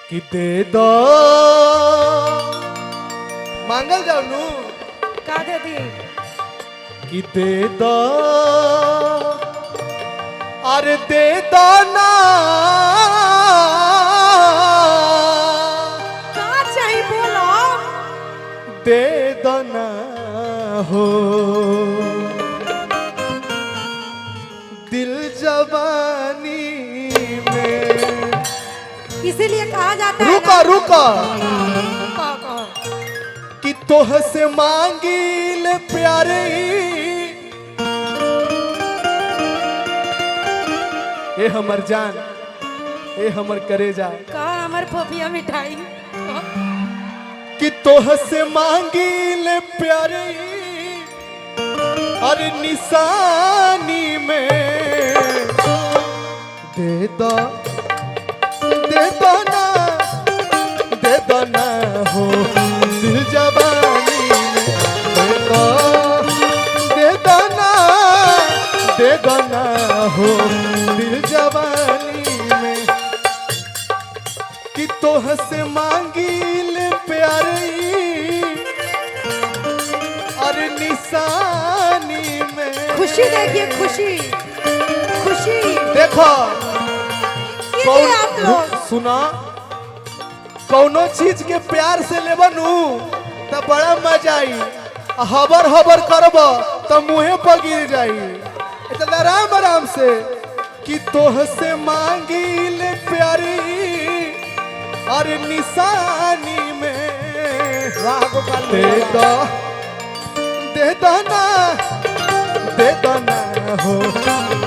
कि दे दो मांगल जाओ नू का दे दी कि दे दो अरे दे दो ना का चाहिए बोलो दे दो ना हो दिल जवानी में। इसीलिए कहा जाता है रुको रुको कहो कि तोह से मांगिल प्यारे ए हमर जान ए हमर करेजा कहा हमार फोफिया मिठाई कि तोह से मांगिल प्यारे और निशानी में दे दो ना हो दिल जवानी में दे दो ना हो दिल जवानी में कि तोह से मांगिल प्यारी और निशानी में। खुशी देखिए खुशी खुशी देखो इसीलिए आप लोग सुना कौनो चीज के प्यार से लेबनू तो बड़ा मजा आई हबर हबर करब तो मुँहे पर गिर जाई इतना आराम आराम से कि तोह से मांगिल प्यारी और निशानी में दे दो ना हो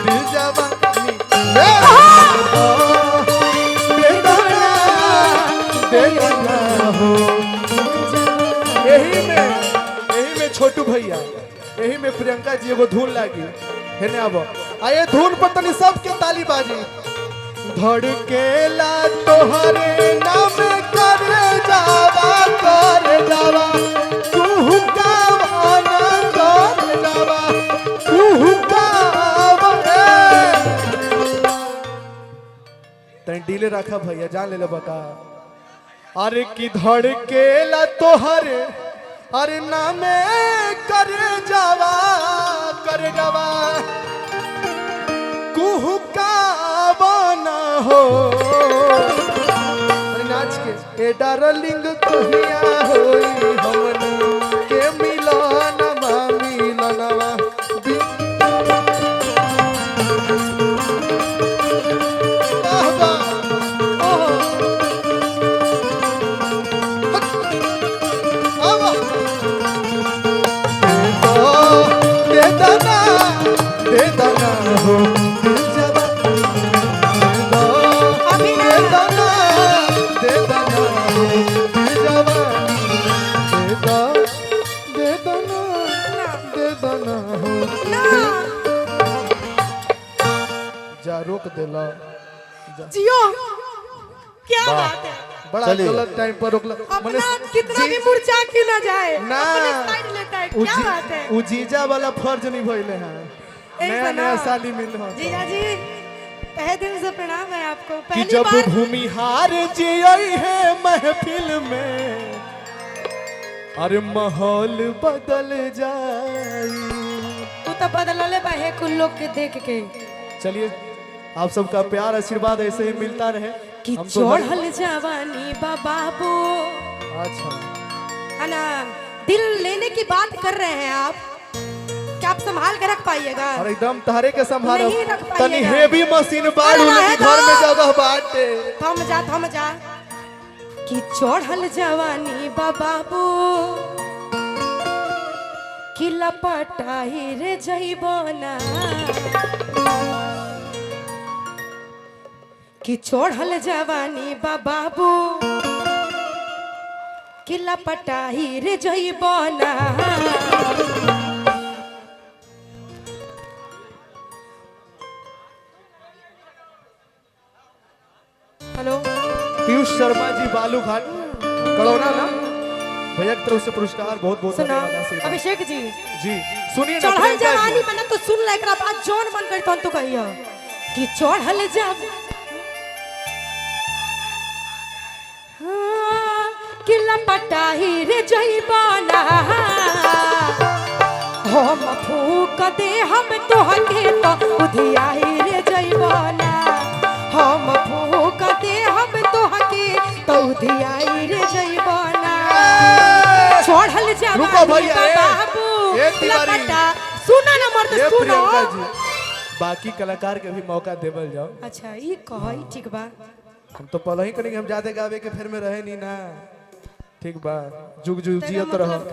दिल जवानी दे दो ना हो। यही में छोटू भैया यही में प्रियंका जी एगो धुन लागी है ने अब आये धुन पर तनी सबके ताली बाजी धड़केला तोहरे नाम कर जावा तू गावाना कर जावा तू गावा तनी डीले रखा भैया जान ले बका अरे की धड़केला तोहरे अरे नामे कर जावा कुहू का बना हो नाच के ए डार्लिंग कहिया होई हमन के मिलनवा दे दना हो जा रोक देला जियो क्या बात है बड़ा गलत टाइम पर रोकला अपना कितना भी मुरझा क्यों ना जाए ना अपने साइड लेता है क्या बात है उ जीजा वाला फर्ज नहीं भइले हैं नया नया साली मिल हो जीजा जी पहले दिन से प्रणाम है आपको कि पहली जब बार भूमिहार जियई है महफिल में अरे माहौल बदल जाई तू तो बदलले बहे कुल लोग के देख के चलिए आप सबका प्यार आशीर्वाद ऐसे ही मिलता रहे कि चढ़ल जवानी बाबू अच्छा है ना दिल लेने की बात कर रहे हैं आप क्या आप संभाल के रख पाइएगा और एकदम तहरे के संभालो नहीं रख पाइएगा। तनी हेवी मशीन बाड़ू लेके घर में जगह बाटे थम जा कि चढ़ल जवानी बाबू कि लपटाही रे जइबना कि चढ़ल जवानी बाबू कि लपटाही रे जइबना हेलो पीयूष शर्मा जी बालू घाट कड़ौना ना भैया की तरफ से पुरस्कार बहुत बहुत सुना धन्यवाद आशीर्वाद। अभिषेक जी जी सुनिए ना चढ़ल प्रियंका जी। जवानी में ना तो सुन ले एकरा बात जौन मन करी तन तो कहियो कि चढ़ल जब किला पटाही रे जइबाना हम फूक दे हम तोहके तो उधियाही रे जइबाना हम फूक दे हम तोहके तो उधियाही रे जइबाना छोड़ल रुको भैया, जवानी बाबू एक तिवारी। लपटा सुना ना मर्द ए सुनो प्रियंका जी, बाकी कलाकार के भी मौका देवल जाओ। अच्छा ई कहई ठीक बा हम तो पहले ही करेंगे, हम जाते गावे के फिर में रहे नहीं ना। ठीक बा, जुग जुग तेरा जियत मतलब रहो।